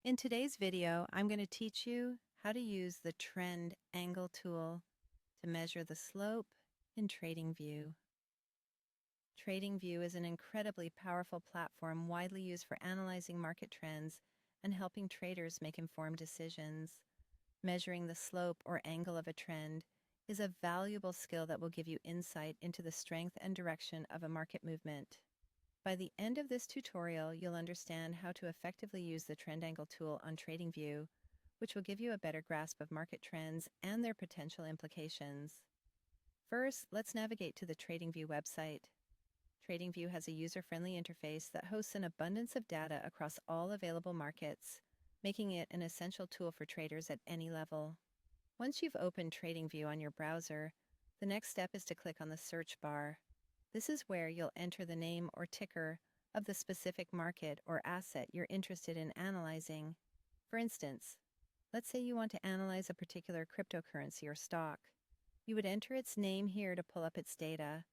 In today's video, I'm going to teach you how to use the trend angle tool to measure the slope in TradingView. TradingView is an incredibly powerful platform widely used for analyzing market trends and helping traders make informed decisions. Measuring the slope or angle of a trend is a valuable skill that will give you insight into the strength and direction of a market movement. By the end of this tutorial, you'll understand how to effectively use the trend angle tool on TradingView, which will give you a better grasp of market trends and their potential implications. First, let's navigate to the TradingView website. TradingView has a user-friendly interface that hosts an abundance of data across all available markets, making it an essential tool for traders at any level. Once you've opened TradingView on your browser, the next step is to click on the search bar. This is where you'll enter the name or ticker of the specific market or asset you're interested in analyzing. For instance, let's say you want to analyze a particular cryptocurrency or stock. You would enter its name here to pull up its data.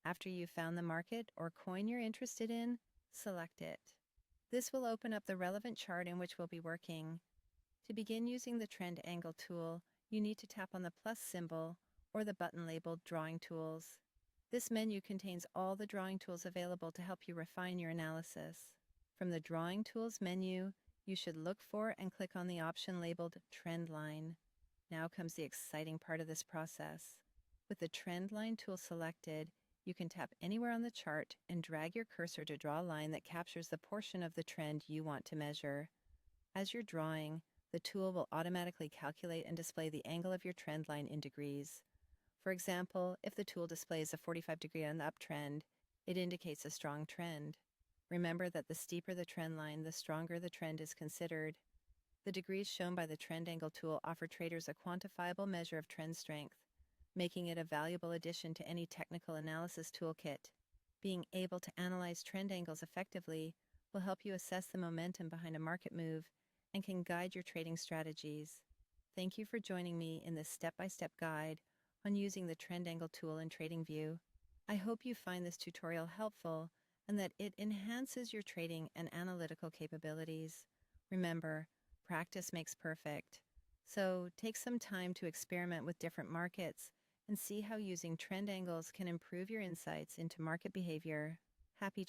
After you've found the market or coin you're interested in, select it. This will open up the relevant chart in which we'll be working. To begin using the trend angle tool, you need to tap on the plus symbol or the button labeled Drawing Tools. This menu contains all the drawing tools available to help you refine your analysis. From the Drawing Tools menu, you should look for and click on the option labeled Trend Line. Now comes the exciting part of this process. With the Trend Line tool selected, you can tap anywhere on the chart and drag your cursor to draw a line that captures the portion of the trend you want to measure. As you're drawing, the tool will automatically calculate and display the angle of your trend line in degrees. For example, if the tool displays a 45-degree on the uptrend, it indicates a strong trend. Remember that the steeper the trend line, the stronger the trend is considered. The degrees shown by the trend angle tool offer traders a quantifiable measure of trend strength, making it a valuable addition to any technical analysis toolkit. Being able to analyze trend angles effectively will help you assess the momentum behind a market move and can guide your trading strategies. Thank you for joining me in this step-by-step guide on using the trend angle tool in TradingView. I hope you find this tutorial helpful and that it enhances your trading and analytical capabilities. Remember, practice makes perfect. So take some time to experiment with different markets and see how using trend angles can improve your insights into market behavior. Happy trading!